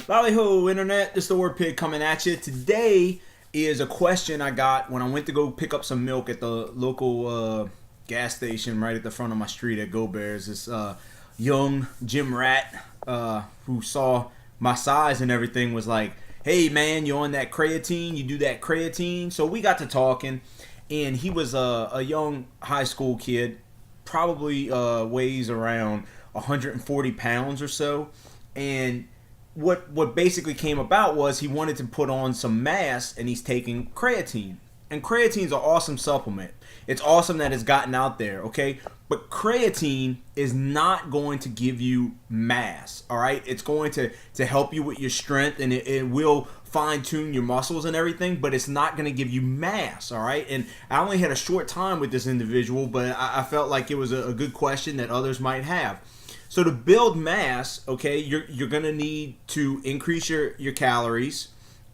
Ballyho internet, this is the Word Pig coming at you. Today is a question I got when I went to go pick up some milk at the local gas station right at the front of my street at Go Bears. This young gym rat who saw my size and everything was like, "Hey man, you on that creatine? You do that creatine?" So we got to talking, and he was a young high school kid, probably weighs around 140 pounds or so, and what basically came about was he wanted to put on some mass, and he's taking creatine. And creatine's an awesome supplement. It's awesome that it's gotten out there, okay? But creatine is not going to give you mass, all right? It's going to help you with your strength, and it will fine-tune your muscles and everything, but it's not going to give you mass, all right? And I only had a short time with this individual, but I felt like it was a good question that others might have. So to build mass, okay, you're going to need to increase your calories,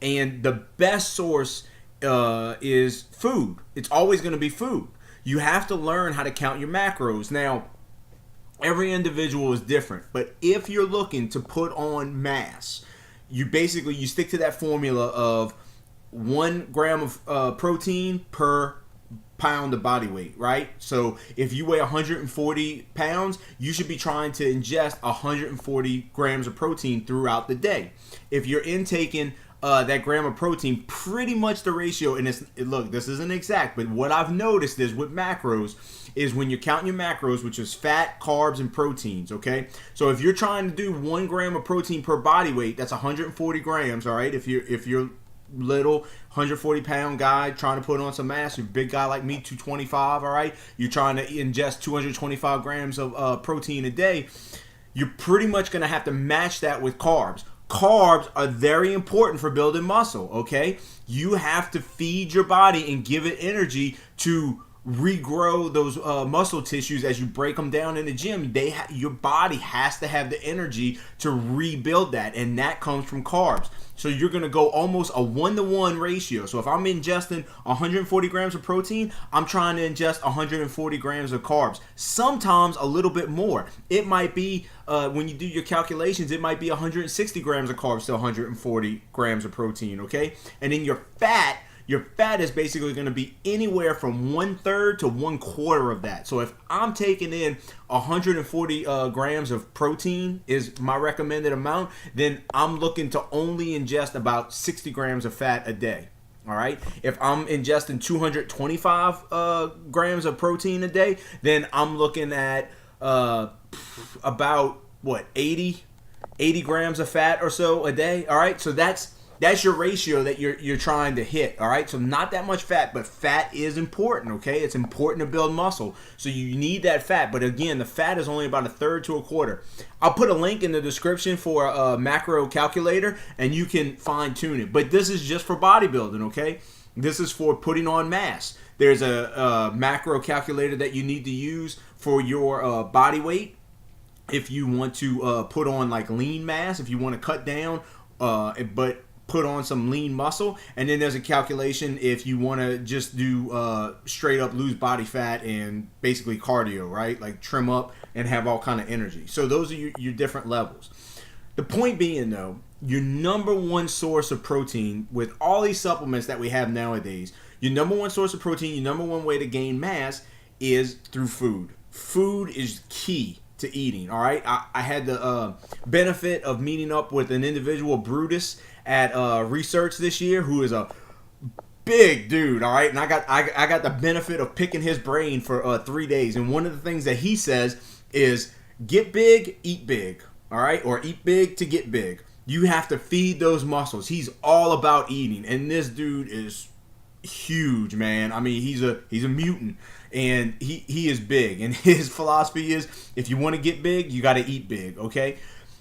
and the best source is food. It's always going to be food. You have to learn how to count your macros. Now, every individual is different, but if you're looking to put on mass, you stick to that formula of 1 gram of protein per pound of body weight, right? So if you weigh 140 pounds, you should be trying to ingest 140 grams of protein throughout the day. If you're intaking that gram of protein, pretty much the ratio, and look, this isn't exact, but what I've noticed is with macros is when you're counting your macros, which is fat, carbs, and proteins, okay? So if you're trying to do 1 gram of protein per body weight, that's 140 grams, all right? If you're little 140 pound guy trying to put on some mass, you're a big guy like me, 225, all right, you're trying to ingest 225 grams of protein a day, you're pretty much going to have to match that with carbs. Carbs are very important for building muscle, okay? You have to feed your body and give it energy to regrow those muscle tissues as you break them down in the gym. Your body has to have the energy to rebuild that, and that comes from carbs. So you're going to go almost a 1-to-1 ratio. So if I'm ingesting 140 grams of protein, I'm trying to ingest 140 grams of carbs. Sometimes a little bit more. It might be, when you do your calculations, it might be 160 grams of carbs to 140 grams of protein, okay? And then your fat is basically going to be anywhere from 1/3 to 1/4 of that. So if I'm taking in 140 grams of protein is my recommended amount, then I'm looking to only ingest about 60 grams of fat a day. All right. If I'm ingesting 225 grams of protein a day, then I'm looking at about 80 grams of fat or so a day. All right. So that's your ratio that you're trying to hit, all right? So not that much fat, but fat is important, okay? It's important to build muscle, so you need that fat. But again, the fat is only about 1/3 to 1/4. I'll put a link in the description for a macro calculator, and you can fine-tune it. But this is just for bodybuilding, okay? This is for putting on mass. There's a macro calculator that you need to use for your body weight. If you want to put on like lean mass, if you want to cut down, but put on some lean muscle, and then there's a calculation if you want to just do straight up lose body fat and basically cardio, right? Like trim up and have all kind of energy. So those are your different levels. The point being though, your number one source of protein with all these supplements that we have nowadays, your number one source of protein, your number one way to gain mass is through food. Food is key to eating, all right? I had the benefit of meeting up with an individual, Brutus, at research this year, who is a big dude, all right? And I got the benefit of picking his brain for 3 days. And one of the things that he says is get big, eat big, all right? Or eat big to get big. You have to feed those muscles. He's all about eating, and this dude is huge, man. I mean, he's a mutant, and he is big. And his philosophy is, if you want to get big, you got to eat big, okay?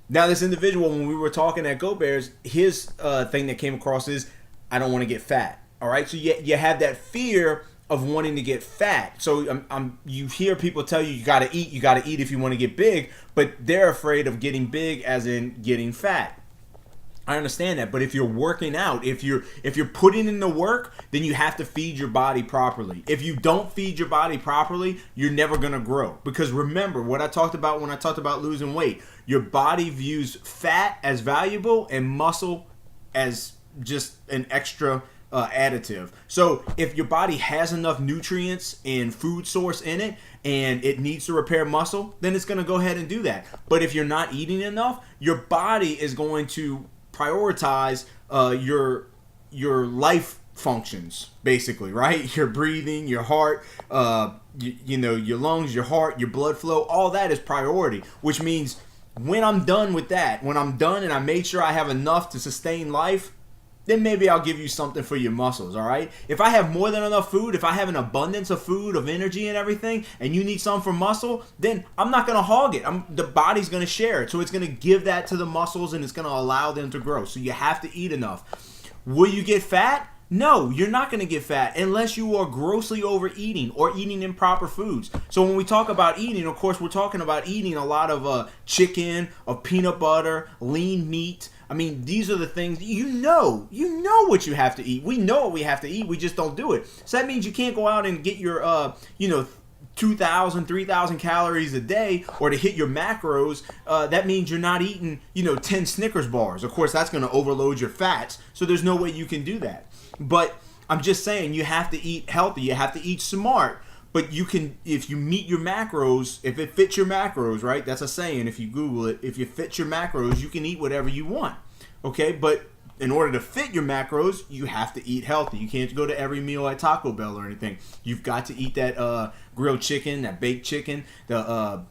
Now, this individual, when we were talking at Go Bears, his thing that came across is, I don't want to get fat. All right, so you have that fear of wanting to get fat. So you hear people tell you you got to eat if you want to get big, but they're afraid of getting big as in getting fat. I understand that, but if you're working out, if you're putting in the work, then you have to feed your body properly. If you don't feed your body properly, you're never gonna grow. Because remember what I talked about when I talked about losing weight. Your body views fat as valuable and muscle as just an extra additive. So if your body has enough nutrients and food source in it and it needs to repair muscle, then it's going to go ahead and do that. But if you're not eating enough, your body is going to prioritize your life functions, basically, right? Your breathing, your heart, your lungs, your heart, your blood flow, all that is priority, which means when I'm done with that, when I'm done and I made sure I have enough to sustain life, then maybe I'll give you something for your muscles, all right? If I have more than enough food, if I have an abundance of food, of energy and everything, and you need some for muscle, then I'm not going to hog it. The body's going to share it. So it's going to give that to the muscles and it's going to allow them to grow. So you have to eat enough. Will you get fat? No, you're not going to get fat unless you are grossly overeating or eating improper foods. So when we talk about eating, of course, we're talking about eating a lot of chicken, of peanut butter, lean meat. I mean, these are the things you know what you have to eat. We know what we have to eat. We just don't do it. So that means you can't go out and get your 2,000, 3,000 calories a day or to hit your macros. That means you're not eating, 10 Snickers bars. Of course, that's going to overload your fats. So there's no way you can do that. But I'm just saying you have to eat healthy. You have to eat smart. But you can, if you meet your macros, if it fits your macros, right? That's a saying. If you Google it, if you fit your macros, you can eat whatever you want. Okay, but in order to fit your macros, you have to eat healthy. You can't go to every meal at Taco Bell or anything. You've got to eat that grilled chicken, that baked chicken, the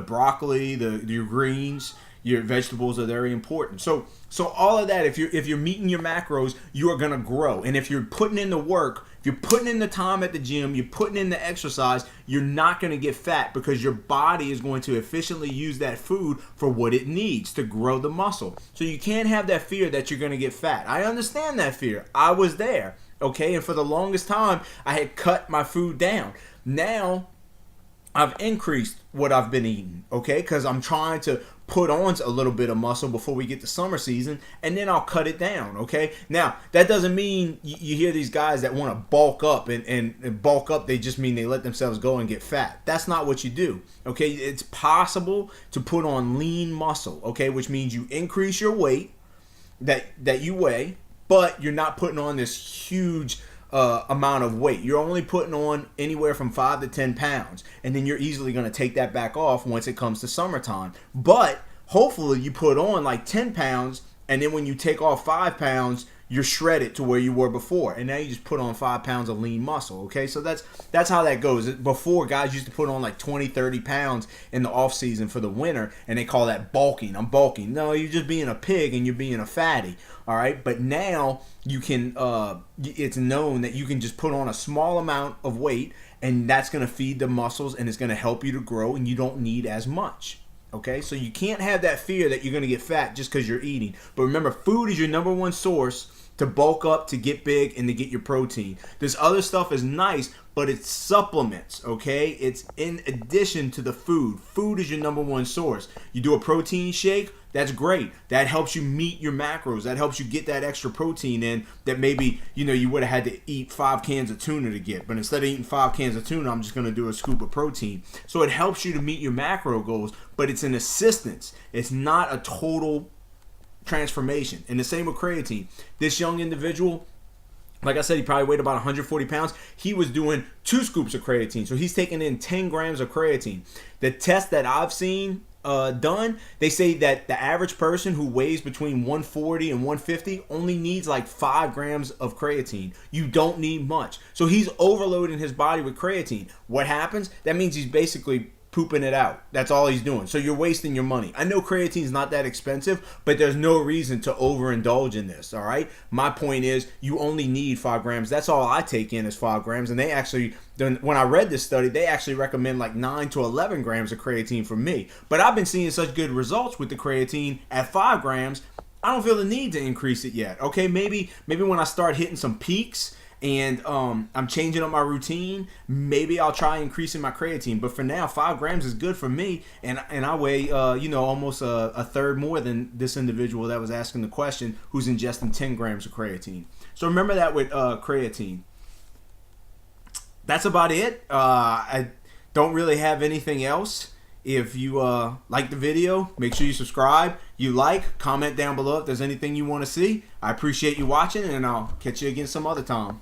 broccoli, your greens, your vegetables are very important. So all of that, if you're meeting your macros, you are gonna grow. And if you're putting in the work, if you're putting in the time at the gym, you're putting in the exercise, you're not going to get fat because your body is going to efficiently use that food for what it needs to grow the muscle. So you can't have that fear that you're going to get fat. I understand that fear. I was there, okay? And for the longest time, I had cut my food down. Now, I've increased what I've been eating, okay? Because I'm trying to put on a little bit of muscle before we get to summer season, and then I'll cut it down, okay? Now, that doesn't mean you hear these guys that want to bulk up, and bulk up, they just mean they let themselves go and get fat. That's not what you do, okay? It's possible to put on lean muscle, okay? Which means you increase your weight that you weigh, but you're not putting on this huge amount of weight. You're only putting on anywhere from 5 to 10 pounds, and then you're easily going to take that back off once it comes to summertime. But hopefully you put on like 10 pounds, and then when you take off 5 pounds, you're shredded to where you were before, and now you just put on 5 pounds of lean muscle, okay? So that's how that goes. Before, guys used to put on like 20, 30 pounds in the off season for the winter, and they call that bulking. I'm bulking. No, you're just being a pig and you're being a fatty, all right? But now you can, it's known that you can just put on a small amount of weight, and that's going to feed the muscles, and it's going to help you to grow, and you don't need as much. Okay, so you can't have that fear that you're going to get fat just because you're eating. But remember, food is your number one source to bulk up, to get big, and to get your protein. This other stuff is nice, but it's supplements, okay? It's in addition to the food. Food is your number one source. You do a protein shake, that's great. That helps you meet your macros. That helps you get that extra protein in that maybe, you would have had to eat 5 cans of tuna to get. But instead of eating 5 cans of tuna, I'm just going to do a scoop of protein. So it helps you to meet your macro goals, but it's an assistance. It's not a total transformation. And the same with creatine. This young individual, like I said, he probably weighed about 140 pounds. He was doing 2 scoops of creatine. So he's taking in 10 grams of creatine. The test that I've seen done, they say that the average person who weighs between 140 and 150 only needs like 5 grams of creatine. You don't need much. So he's overloading his body with creatine. What happens? That means he's basically pooping it out. That's all he's doing. So you're wasting your money. I know creatine's not that expensive, but there's no reason to overindulge in this, all right? My point is you only need 5 grams. That's all I take in is 5 grams. And they actually, when I read this study, they actually recommend like 9 to 11 grams of creatine for me. But I've been seeing such good results with the creatine at 5 grams, I don't feel the need to increase it yet. Okay, maybe when I start hitting some peaks and I'm changing up my routine. Maybe I'll try increasing my creatine, but for now, 5 grams is good for me, and I weigh almost a third more than this individual that was asking the question, who's ingesting 10 grams of creatine. So remember that with creatine. That's about it. I don't really have anything else. If you like the video, make sure you subscribe. You like, comment down below if there's anything you want to see. I appreciate you watching, and I'll catch you again some other time.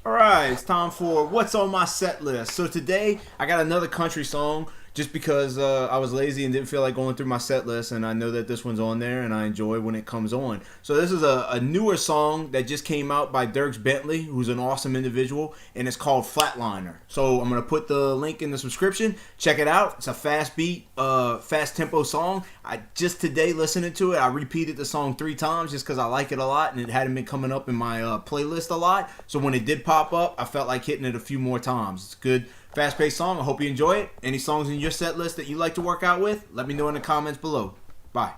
Alright, it's time for What's on My Set List. So today, I got another country song just because I was lazy and didn't feel like going through my set list, and I know that this one's on there and I enjoy when it comes on. So this is a newer song that just came out by Dierks Bentley, who's an awesome individual, and it's called Flatliner. So I'm going to put the link in the subscription. Check it out. It's a fast beat, fast tempo song. I just today listening to it, I repeated the song 3 times just because I like it a lot, and it hadn't been coming up in my playlist a lot. So when it did pop up, I felt like hitting it a few more times. It's good. Fast-paced song. I hope you enjoy it. Any songs in your set list that you like to work out with, let me know in the comments below. Bye.